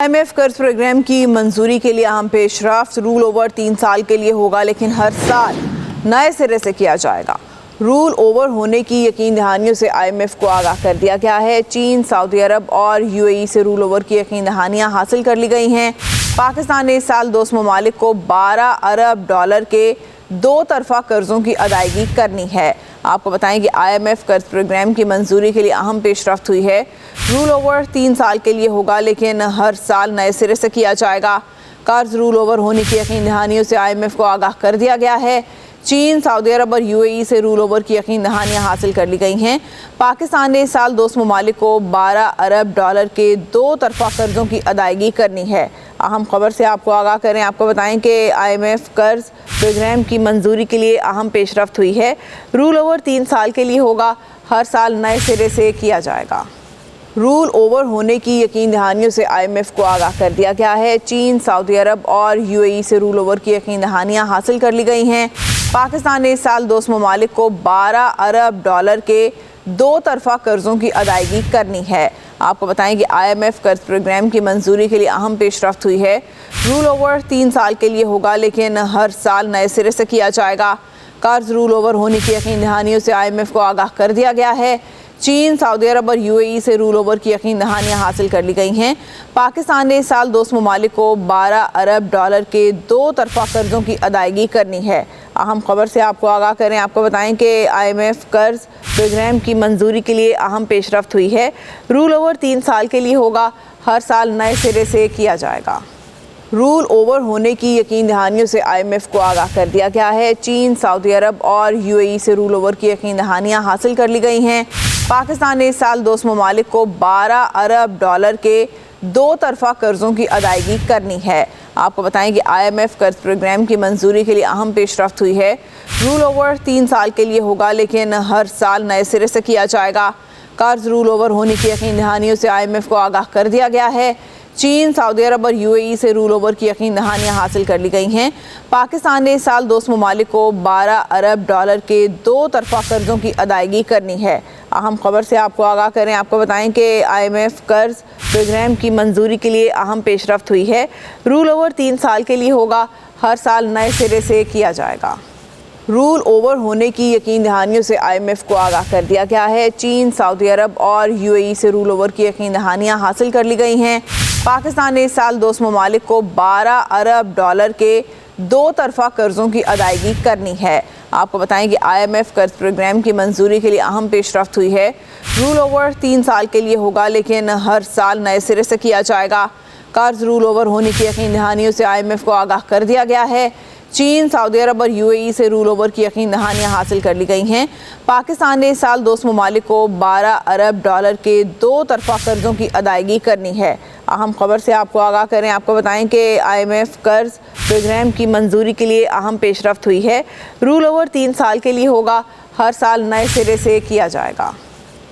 IMF कर्ज programme की मंजूरी के लिए अहम पेशरफ्त। रूल ओवर 3 साल के लिए होगा, लेकिन हर साल नए सिरे से किया जाएगा। रूल ओवर होने की यकीन दहानियों से IMF को आगाह कर दिया गया है। चीन, सऊदी अरब और UAE से रूल ओवर की यकीन दहानियाँ हासिल कर ली गई हैं। पाकिस्तान ने इस साल दोस्त ममालिक को $12 अरब के 2 तरफा कर्जों की अदायगी करनी है। आपको बताएं कि IMF कर्ज प्रोग्राम की मंजूरी के लिए अहम पेशरफ्त हुई है। रूल ओवर 3 साल के लिए होगा, लेकिन हर साल नए सिरे से किया जाएगा। कर्ज रूल ओवर होने की यकीन दहानियों से IMF को आगाह कर दिया गया है। चीन, सऊदी अरब और UAE से रूल ओवर की यकीन दहानियाँ हासिल कर ली गई हैं। पाकिस्तान ने इस साल दोस्त ममालिक को $12 अरब के 2 तरफा कर्जों की अदायगी करनी है। अहम खबर से आपको आगाह करें, आपको बताएं कि IMF कर्ज प्रोग्राम की मंजूरी के लिए अहम पेशरफ्त हुई है। रूल ओवर 3 साल के लिए होगा, हर साल नए सिरे से किया जाएगा। रूल ओवर होने की यकीन दहानियों से IMF को आगाह कर दिया गया है। चीन, सऊदी अरब और UAE से रूल ओवर की यकीन दहानियाँ हासिल कर ली गई हैं। पाकिस्तान ने इस साल दोस्त ममालिक को $12 अरब के 2 तरफा कर्जों की अदायगी करनी है। आपको बताएं कि IMF कर्ज प्रोग्राम की मंजूरी के लिए अहम पेशरफ्त हुई है। रूल ओवर 3 साल के लिए होगा, लेकिन हर साल नए सिरे से किया जाएगा। कर्ज रूल ओवर होने की यकीन दहानियों से IMF को आगाह कर दिया गया है। चीन, सऊदी अरब और UAE से रूल ओवर की यकीन दहानियाँ हासिल कर ली गई हैं। पाकिस्तान ने इस साल दोस्त ममालिक को $12 अरब के 2 तरफा कर्जों की अदायगी करनी है। अहम खबर से आपको आगाह करें, आपको बताएं कि IMF कर्ज प्रोग्राम की मंजूरी के लिए अहम पेशरफ्त हुई है। रूल ओवर 3 साल के लिए होगा, हर साल नए सिरे से किया जाएगा। रूल ओवर होने की यकीन दहानियों से IMF को आगाह कर दिया गया है। चीन, सऊदी अरब और UAE से रूल ओवर की यकीन दहानियाँ हासिल कर ली गई हैं। पाकिस्तान ने इस साल दोस्त ममालिक को $12 अरब के 2 तरफा कर्जों की अदायगी करनी है। आपको बताएं कि IMF कर्ज प्रोग्राम की मंजूरी के लिए अहम पेशरफ्त हुई है। रूल ओवर 3 साल के लिए होगा, लेकिन हर साल नए सिरे से किया जाएगा। कर्ज रूल ओवर होने की यकीन दहानियों से IMF को आगाह कर दिया गया है। चीन, सऊदी अरब और UAE से रूल ओवर की यकीन दहानियाँ हासिल कर ली गई हैं। पाकिस्तान ने इस साल दोस्त ममालिक को $12 अरब के 2 तरफा कर्जों की अदायगी करनी है। अहम खबर से आपको आगाह करें, आपको बताएं कि IMF कर्ज प्रोग्राम की मंजूरी के लिए अहम पेशरफ्त हुई है। रूल ओवर 3 साल के लिए होगा, हर साल नए सिरे से किया जाएगा। रूल ओवर होने की यकीन दहानियों से IMF को आगाह कर दिया गया है। चीन, सऊदी अरब और UAE से रूल ओवर की यकीन दहानियाँ हासिल कर ली गई हैं। पाकिस्तान ने इस साल दोस्त ममालिक को $12 अरब के 2 तरफा कर्जों की अदायगी करनी है। आपको बताएं कि IMF कर्ज प्रोग्राम की मंजूरी के लिए अहम पेशरफ्त हुई है। रूल ओवर 3 साल के लिए होगा, लेकिन हर साल नए सिरे से किया जाएगा। कर्ज रूल ओवर होने की यकीन दहानियों से IMF को आगाह कर दिया गया है। चीन, सऊदी अरब और UAE से रूल ओवर की यकीन दहानियाँ हासिल कर ली गई हैं। पाकिस्तान ने इस साल दोस्त ममालिक को $12 अरब के 2 तरफा कर्जों की अदायगी करनी है। अहम खबर से आपको आगाह करें, आपको बताएं कि IMF कर्ज प्रोग्राम की मंजूरी के लिए अहम पेशरफ्त हुई है। रूल ओवर 3 साल के लिए होगा, हर साल नए सिरे से किया जाएगा।